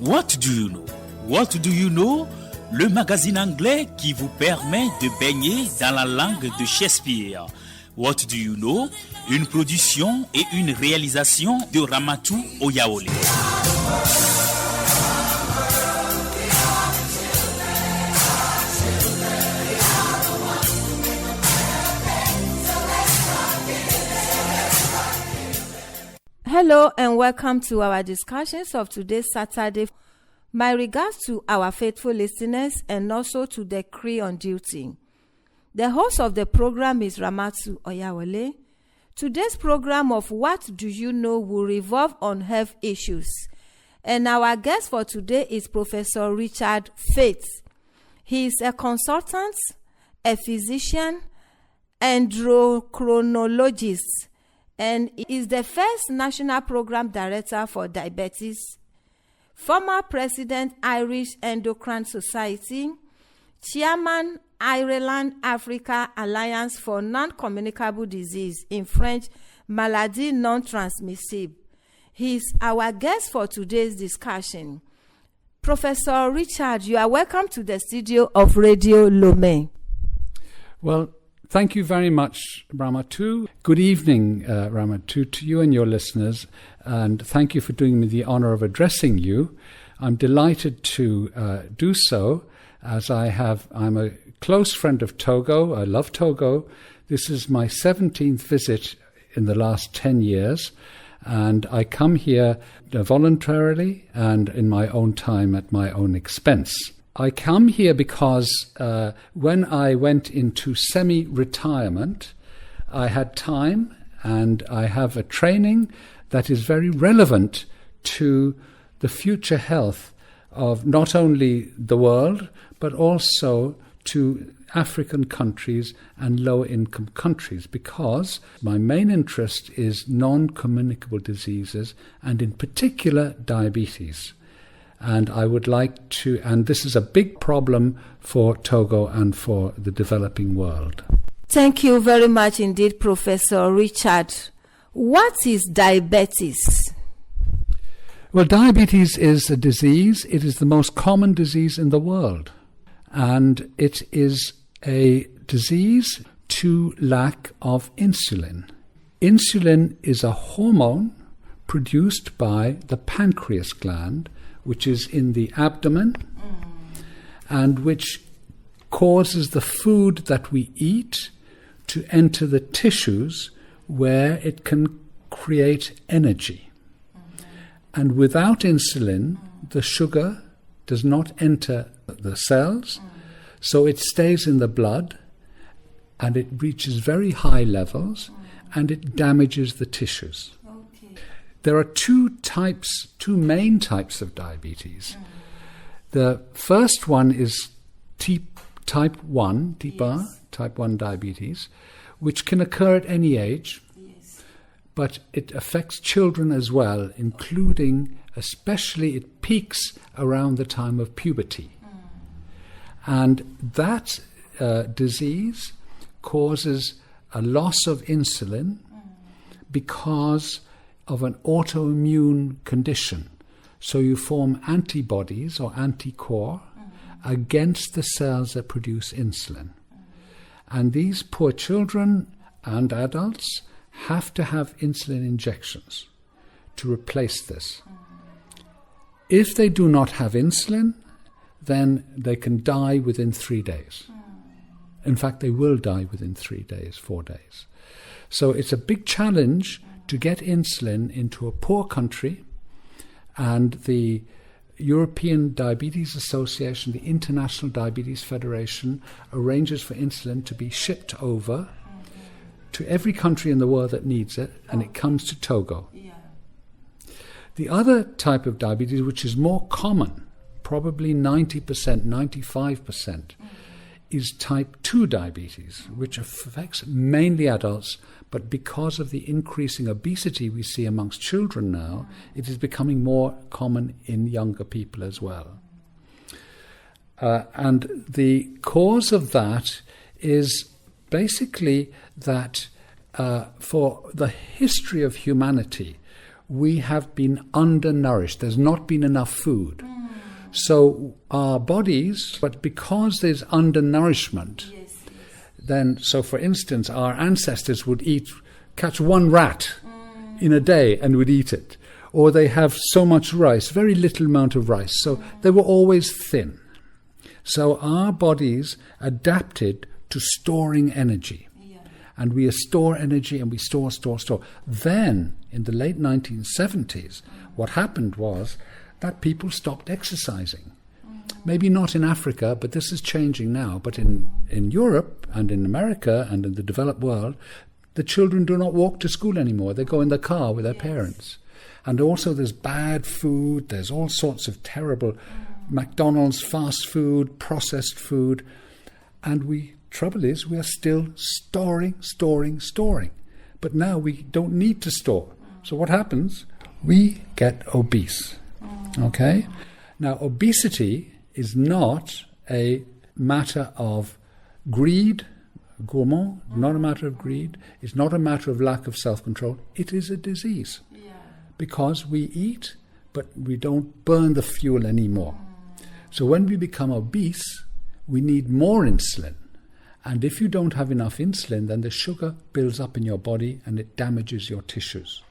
What do you know? What do you know? Le magazine anglais qui vous permet de baigner dans la langue de Shakespeare. What do you know? Une production et une réalisation de Ramatou EYAWOLE. Hello and welcome to our discussions of today's Saturday. My regards to our faithful listeners and also to the crew on duty. The host of the program is Ramatou EYAWOLE. Today's program of What Do You Know will revolve on health issues. And our guest for today is Professor Richard Faith. He is a consultant, a physician, endocrinologist, and is the first national program director for diabetes, former president Irish Endocrine Society, chairman Ireland Africa Alliance for Non-Communicable Disease, in French, Maladie Non-Transmissible. He is our guest for today's discussion. Professor Richard, you are welcome to the studio of Radio Lomé. Well, thank you very much, Ramatou. Good evening, Ramatou, to you and your listeners, and thank you for doing me the honor of addressing you. I'm delighted to do so, as I'm a close friend of Togo. I love Togo. This is my 17th visit in the last 10 years, and I come here voluntarily and in my own time at my own expense. I come here because when I went into semi-retirement, I had time and I have a training that is very relevant to the future health of not only the world, but also to African countries and low-income countries, because my main interest is non-communicable diseases and in particular diabetes. And I would like to, and this is a big problem for Togo and for the developing world. Thank you very much indeed, Professor Richard. What is diabetes? Well, diabetes is a disease. It is the most common disease in the world. And it is a disease to lack of insulin. Insulin is a hormone produced by the pancreas gland, which is in the abdomen, and which causes the food that we eat to enter the tissues where it can create energy. And without insulin, the sugar does not enter the cells, so it stays in the blood, and it reaches very high levels, and it damages the tissues. There are two main types of diabetes. The first one is type 1 diabetes, which can occur at any age, but it affects children as well, including, especially it peaks around the time of puberty. And that disease causes a loss of insulin because of an autoimmune condition. So you form antibodies or anticorps against the cells that produce insulin. And these poor children and adults have to have insulin injections to replace this. If they do not have insulin, then they can die within 3 days. In fact, they will die within 3 days, 4 days. So it's a big challenge to get insulin into a poor country, and the European Diabetes Association, the International Diabetes Federation, arranges for insulin to be shipped over to every country in the world that needs it, and it comes to Togo. The other type of diabetes, which is more common, probably 90%, 95%, is type 2 diabetes, which affects mainly adults, but because of the increasing obesity we see amongst children now, it is becoming more common in younger people as well. And the cause of that is basically that for the history of humanity, we have been undernourished. There's not been enough food. So our bodies, but because there's undernourishment, then, so for instance, our ancestors would catch one rat in a day and would eat it. Or they have so much rice, very little amount of rice. So they were always thin. So our bodies adapted to storing energy. And we store energy and we store. Then, in the late 1970s, what happened was that people stopped exercising. Maybe not in Africa, but this is changing now. But in Europe and in America and in the developed world, the children do not walk to school anymore. They go in the car with their parents. And also there's bad food. There's all sorts of terrible McDonald's, fast food, processed food. And trouble is, we are still storing. But now we don't need to store. So what happens? We get obese. Okay? Now, obesity is not a matter of greed, gourmand, not a matter of greed. It's not a matter of lack of self-control. It is a disease. Because we eat, but we don't burn the fuel anymore. So when we become obese, we need more insulin. And if you don't have enough insulin, then the sugar builds up in your body and it damages your tissues.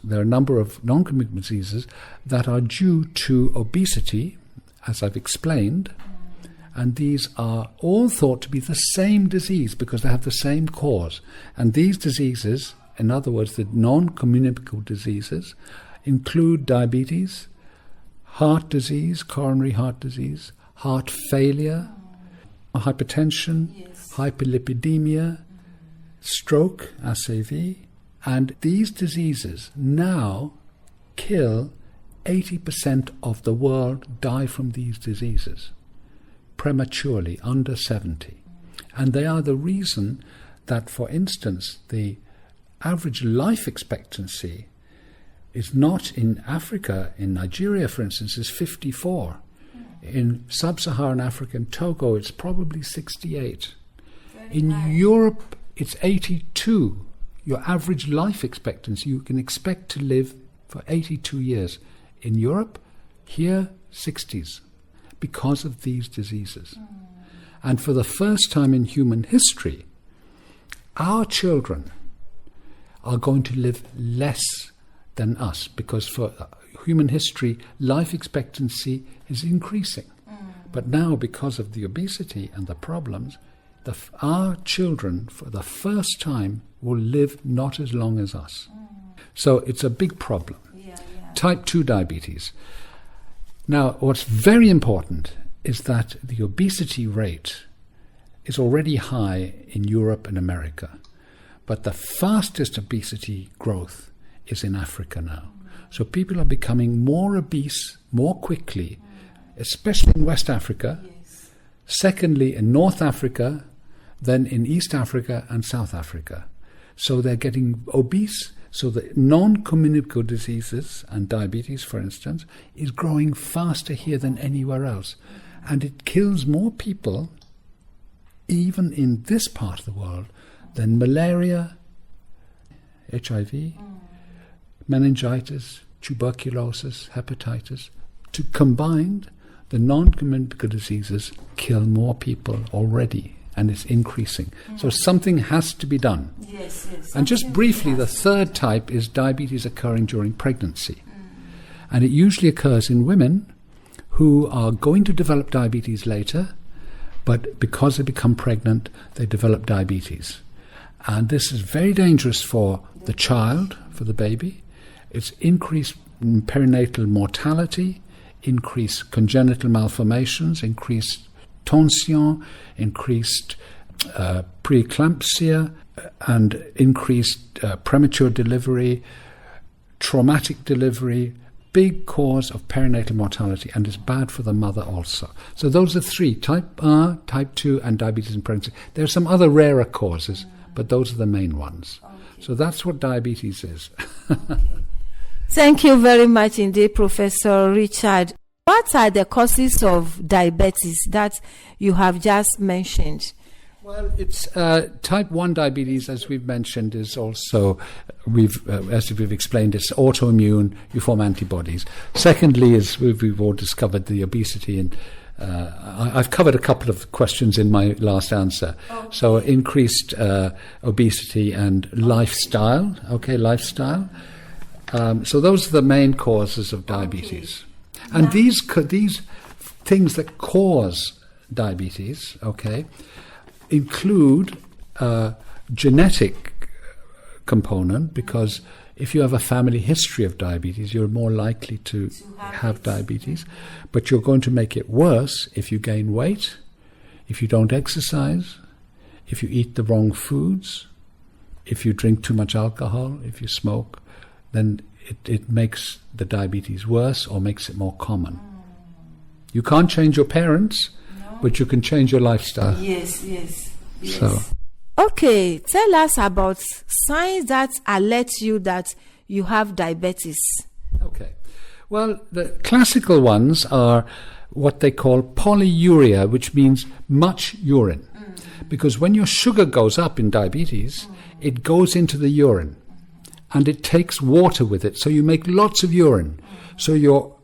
There are a number of non-communicable diseases that are due to obesity, as I've explained, and these are all thought to be the same disease because they have the same cause. And these diseases, in other words, the non-communicable diseases, include diabetes, heart disease, coronary heart disease, heart failure, hypertension, hyperlipidemia, stroke, SAV, and these diseases now kill 80% of the world die from these diseases prematurely, under 70. And they are the reason that, for instance, the average life expectancy is not in Africa, in Nigeria, for instance, is 54. In sub-Saharan Africa, in Togo, it's probably 68. In Europe, it's 82. Your average life expectancy, you can expect to live for 82 years. In Europe, here, 60s, because of these diseases. And for the first time in human history, our children are going to live less than us, because for human history, life expectancy is increasing. But now, because of the obesity and the problems, our children, for the first time, will live not as long as us. So it's a big problem. Type 2 diabetes. Now, what's very important is that the obesity rate is already high in Europe and America. But the fastest obesity growth is in Africa now. So people are becoming more obese more quickly, especially in West Africa. Secondly, in North Africa, then in East Africa and South Africa. So they're getting obese. So the non-communicable diseases, and diabetes, for instance, is growing faster here than anywhere else. And it kills more people, even in this part of the world, than malaria, HIV, meningitis, tuberculosis, hepatitis. Combined, the non-communicable diseases kill more people already, and it's increasing. So something has to be done. And just briefly, the third type is diabetes occurring during pregnancy. And it usually occurs in women who are going to develop diabetes later, but because they become pregnant, they develop diabetes. And this is very dangerous for the child, for the baby. It's increased perinatal mortality, increased congenital malformations, increased tension, increased preeclampsia, and increased premature delivery, traumatic delivery, big cause of perinatal mortality, and is bad for the mother also. So those are three, type 2, and diabetes in pregnancy. There are some other rarer causes, but those are the main ones. So that's what diabetes is. Thank you very much indeed, Professor Richard. What are the causes of diabetes that you have just mentioned? Well, it's type 1 diabetes, as we've mentioned, is also, as we've explained, it's autoimmune, you form antibodies. Secondly, is we've all discovered the obesity, and I've covered a couple of questions in my last answer. Okay. So increased obesity and lifestyle, lifestyle. So those are the main causes of diabetes. Okay. And these things that cause diabetes, include a genetic component, because if you have a family history of diabetes, you're more likely to have diabetes. But you're going to make it worse if you gain weight, if you don't exercise, if you eat the wrong foods, if you drink too much alcohol, if you smoke, then it makes the diabetes worse or makes it more common. You can't change your parents, but you can change your lifestyle. Yes. So. Okay, tell us about signs that alert you that you have diabetes. Okay. Well, the classical ones are what they call polyuria, which means much urine. Because when your sugar goes up in diabetes, it goes into the urine and it takes water with it. So you make lots of urine. So you're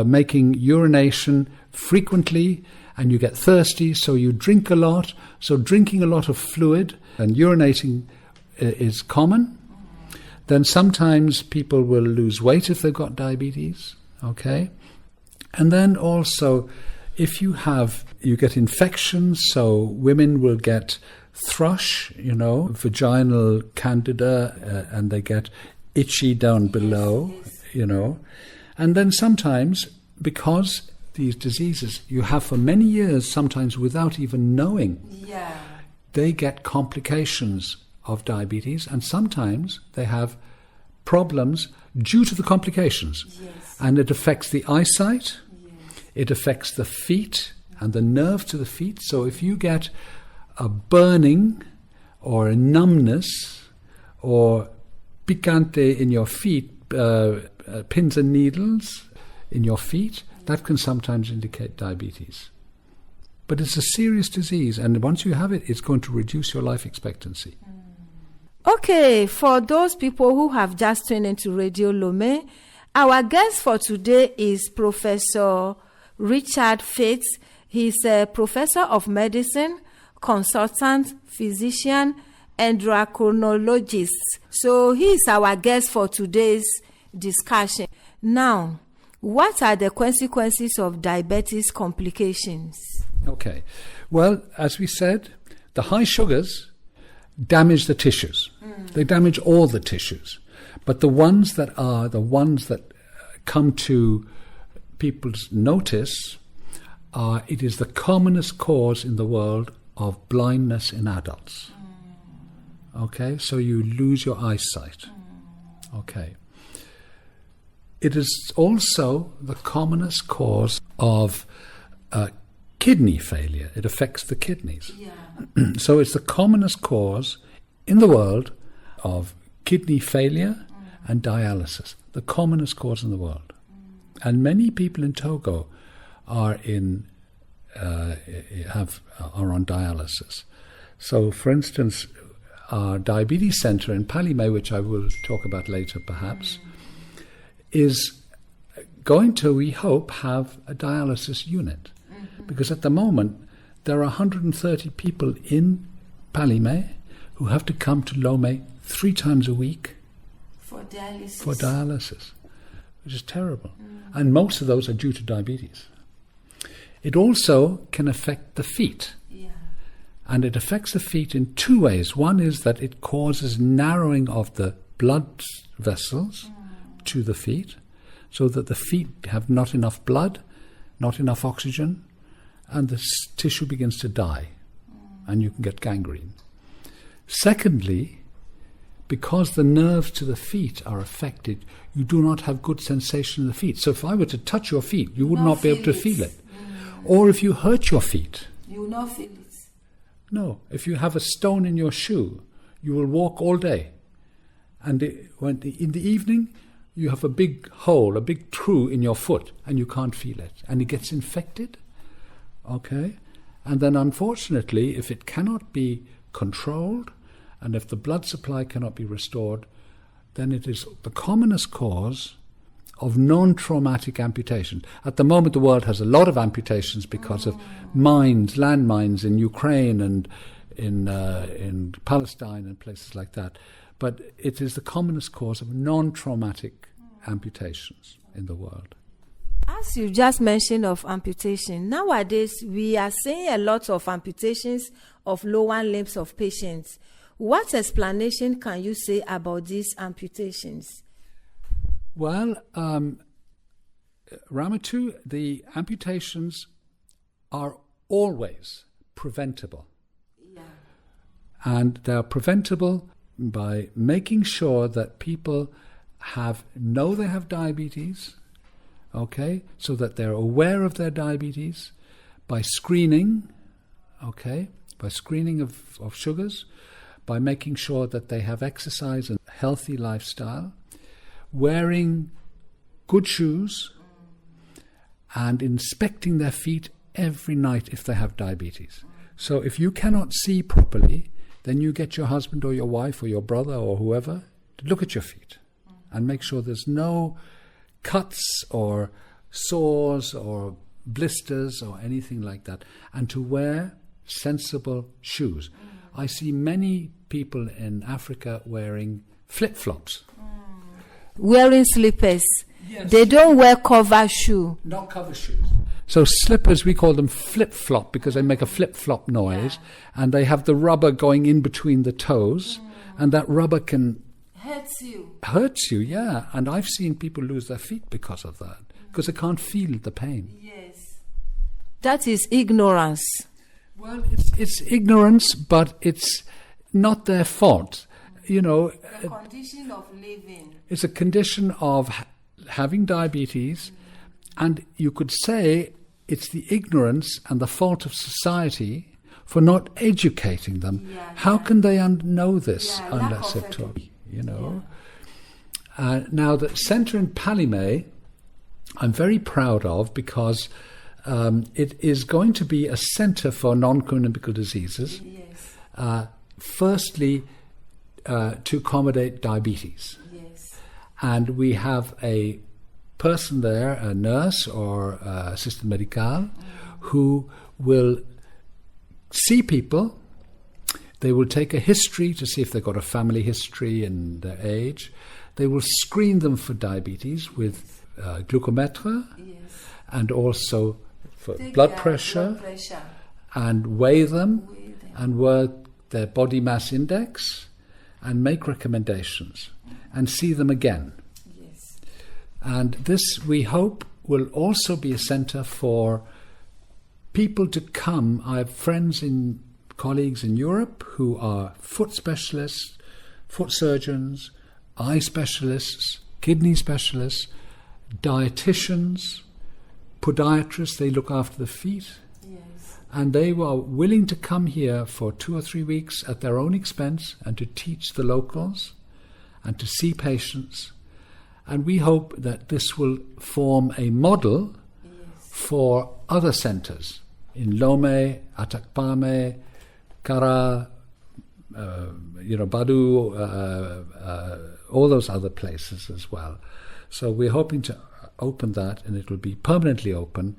making urination frequently, and you get thirsty, so you drink a lot. So drinking a lot of fluid and urinating is common. Then sometimes people will lose weight if they've got diabetes, And then also, if you get infections, so women will get thrush, vaginal candida, and they get itchy down below, And then sometimes, because these diseases you have for many years, sometimes without even knowing, they get complications of diabetes, and sometimes they have problems due to the complications. And it affects the eyesight, it affects the feet and the nerve to the feet. So if you get a burning or a numbness or picante in your feet, pins and needles in your feet, that can sometimes indicate diabetes. But it's a serious disease, and once you have it, it's going to reduce your life expectancy. Okay, for those people who have just tuned into Radio Lomé, our guest for today is Professor Richard Fates. He's a professor of medicine, consultant, physician, endocrinologist. So he is our guest for today's discussion. Now, what are the consequences of diabetes complications? Okay. Well, as we said, the high sugars damage the tissues. They damage all the tissues. But the ones that come to people's notice it is the commonest cause in the world of blindness in adults. So you lose your eyesight. It is also the commonest cause of kidney failure. It affects the kidneys. So it's the commonest cause in the world of kidney failure and dialysis. The commonest cause in the world. And many people in Togo are on dialysis. So, for instance, our diabetes center in Palimé, which I will talk about later perhaps, is going to, we hope, have a dialysis unit. Because at the moment, there are 130 people in Palimé who have to come to Lomé 3 times a week for dialysis, which is terrible. And most of those are due to diabetes. It also can affect the feet. And it affects the feet in 2 ways. One is that it causes narrowing of the blood vessels to the feet, so that the feet have not enough blood, not enough oxygen, and the tissue begins to die, and you can get gangrene. Secondly, because the nerves to the feet are affected, you do not have good sensation in the feet. So if I were to touch your feet, you would not be able to feel it. Or if you hurt your feet, you will not feel it. No, if you have a stone in your shoe, you will walk all day. And in the evening, you have a big hole, a big trou in your foot, and you can't feel it. And it gets infected, And then unfortunately, if it cannot be controlled and if the blood supply cannot be restored, then it is the commonest cause of non-traumatic amputation. At the moment, the world has a lot of amputations because of landmines in Ukraine and in Palestine and places like that. But it is the commonest cause of non-traumatic amputations in the world. As you just mentioned of amputation, nowadays we are seeing a lot of amputations of lower limbs of patients. What explanation can you say about these amputations? Well, Ramatou, the amputations are always preventable. Yeah. And they are preventable by making sure that people know they have diabetes, okay, so that they're aware of their diabetes, by screening, okay, by screening of sugars, by making sure that they have exercise and healthy lifestyle, wearing good shoes, and inspecting their feet every night if they have diabetes. So if you cannot see properly, then you get your husband or your wife or your brother or whoever to look at your feet and make sure there's no cuts or sores or blisters or anything like that, and to wear sensible shoes. I see many people in Africa wearing flip-flops. Wearing slippers. Yes. They don't wear cover shoe. Not cover shoes. So slippers, we call them flip-flop because they make a flip-flop noise, and they have the rubber going in between the toes, and that rubber can hurts you, yeah. And I've seen people lose their feet because of that, because they can't feel the pain. Yes. That is ignorance. Well, it's ignorance, but it's not their fault. You know, A condition of living. it's a condition of having diabetes, and you could say it's the ignorance and the fault of society for not educating them. Yeah, How can they know this Yeah, unless lack they're of taught? You know. Now, the centre in Palimé, I'm very proud of because it is going to be a centre for non-communicable diseases. Yes. Firstly, to accommodate diabetes. Yes. And we have a person there, a nurse or assistant medical, who will see people. They will take a history to see if they've got a family history and their age. They will screen them for diabetes with glucometer, Yes. and also for Take blood their pressure, blood pressure. and weigh them Weigh them. and work their body mass index and make recommendations and see them again. Yes. And this, we hope, will also be a centre for people to come. I have colleagues in Europe who are foot specialists, foot surgeons, eye specialists, kidney specialists, dietitians, podiatrists, they look after the feet. Yes. And they were willing to come here for 2 or 3 weeks at their own expense and to teach the locals and to see patients. And we hope that this will form a model for other centres in Lomé, Atakpame, Kara, Badu, all those other places as well. So we're hoping to open that, and it will be permanently open.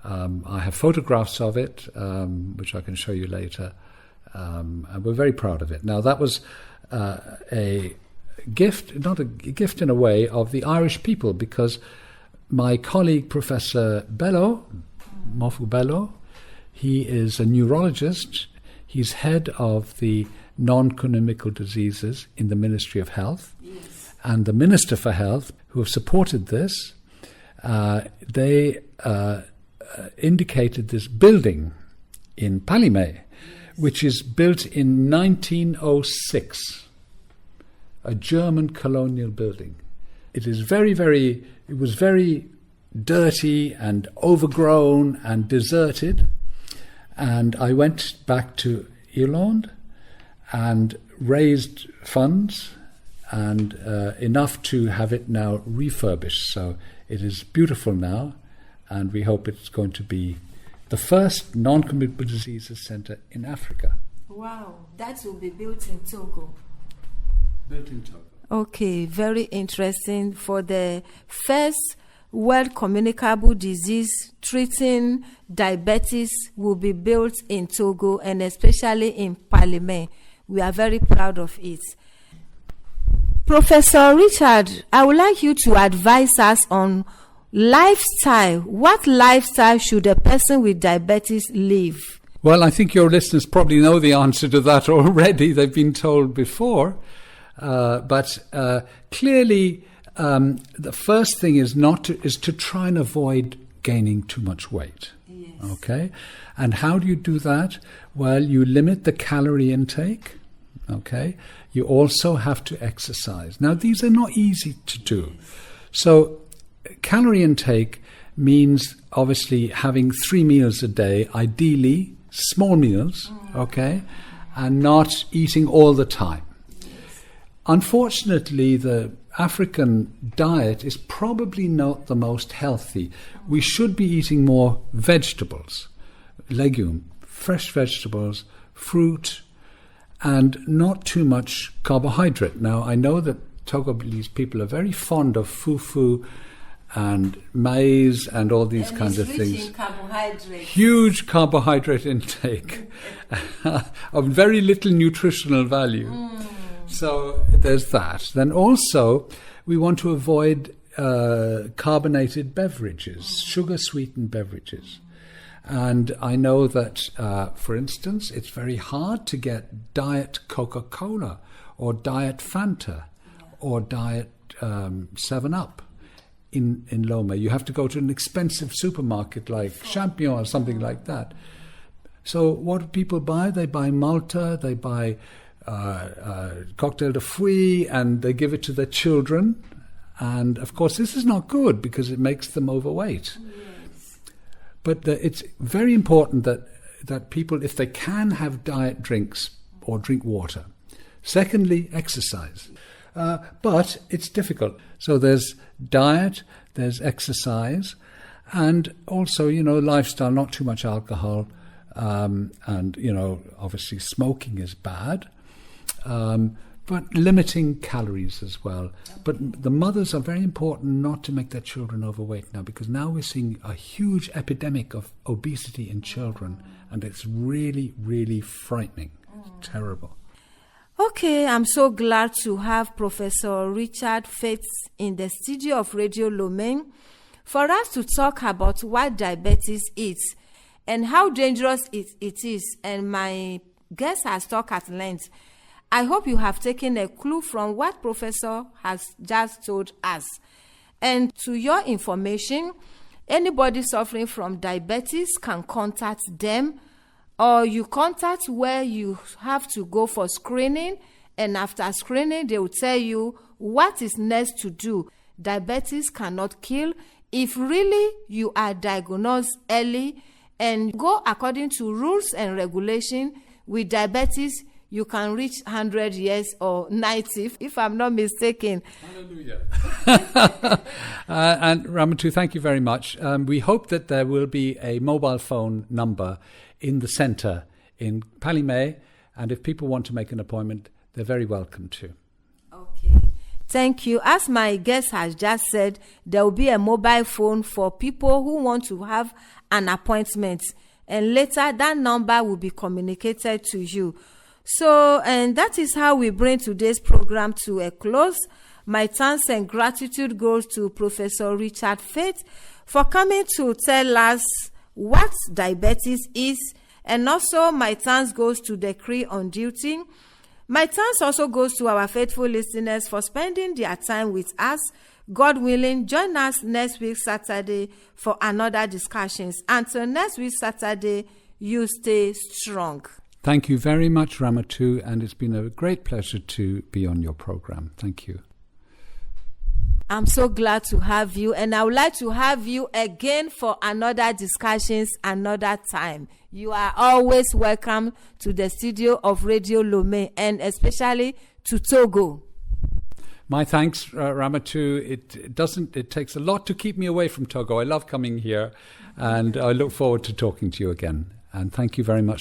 I have photographs of it, which I can show you later, and we're very proud of it. Now, that was a gift, not a gift in a way, of the Irish people, because my colleague, Professor Bello, Mofu Bello, he is a neurologist. He's head of the non-communicable diseases in the Ministry of Health. Yes. And the Minister for Health, who have supported this, they indicated this building in Palimé, which is built in 1906, a German colonial building. It is it was very dirty and overgrown and deserted. And I went back to Irlande and raised funds and enough to have it now refurbished. So it is beautiful now, and we hope it's going to be the first non-communicable diseases center in Africa. Wow, that will be built in Togo. Built in Togo. Okay, very interesting. For the first world communicable disease treating diabetes will be built in Togo, and especially in Parliament. We are very proud of it. Professor Richard, I would like you to advise us on lifestyle. What lifestyle should a person with diabetes live? Well, I think your listeners probably know the answer to that already. They've been told before. But clearly, the first thing is to try and avoid gaining too much weight. Yes. Okay? And how do you do that? Well, you limit the calorie intake. Okay? You also have to exercise. Now, these are not easy to do. So, calorie intake means obviously having 3 meals a day, ideally small meals, okay, and not eating all the time. Unfortunately, the African diet is probably not the most healthy. We should be eating more vegetables, legume, fresh vegetables, fruit, and not too much carbohydrate. Now, I know that Togolese people are very fond of fufu and maize and all these kinds of things. Huge carbohydrate intake of very little nutritional value. So there's that. Then also, we want to avoid carbonated beverages, sugar-sweetened beverages. And I know that, for instance, it's very hard to get Diet Coca-Cola or Diet Fanta or Diet 7-Up in Loma. You have to go to an expensive supermarket like Champion or something like that. So what do people buy? They buy Malta, they buy cocktail de fruits, and they give it to their children. And, of course, this is not good because it makes them overweight. Yes. But it's very important that people, if they can, have diet drinks or drink water. Secondly, exercise. But it's difficult. So there's diet, there's exercise, and also, lifestyle, not too much alcohol. And, obviously smoking is bad. But limiting calories as well. But the mothers are very important not to make their children overweight now, because now we're seeing a huge epidemic of obesity in children, and it's really, really frightening. It's terrible. Okay, I'm so glad to have Professor Richard Faith in the studio of Radio Lomé for us to talk about what diabetes is and how dangerous it is. And my guest has talked at length. I hope you have taken a clue from what Professor has just told us. And to your information, anybody suffering from diabetes can contact them, or you contact where you have to go for screening, and after screening, they will tell you what is next to do. Diabetes cannot kill. If really you are diagnosed early and go according to rules and regulation, with diabetes, you can reach 100 years or 90, if I'm not mistaken. Hallelujah. And Ramatou, thank you very much. We hope that there will be a mobile phone number in the centre in Palimé, and if people want to make an appointment, they're very welcome to. Okay. Thank you. As my guest has just said, there will be a mobile phone for people who want to have an appointment, and later that number will be communicated to you. So, and that is how we bring today's program to a close. My thanks and gratitude goes to Professor Richard Faith for coming to tell us what diabetes is, and also my thanks goes to the crew on duty. My thanks also goes to our faithful listeners for spending their time with us. God willing, join us next week Saturday for another discussions. Until next week Saturday, you stay strong. Thank you very much, Ramatou, and it's been a great pleasure to be on your program. Thank you. I'm so glad to have you, and I would like to have you again for another discussions another time. You are always welcome to the studio of Radio Lomé, and especially to Togo. My thanks, Ramatou. It takes a lot to keep me away from Togo. I love coming here, and I look forward to talking to you again. And thank you very much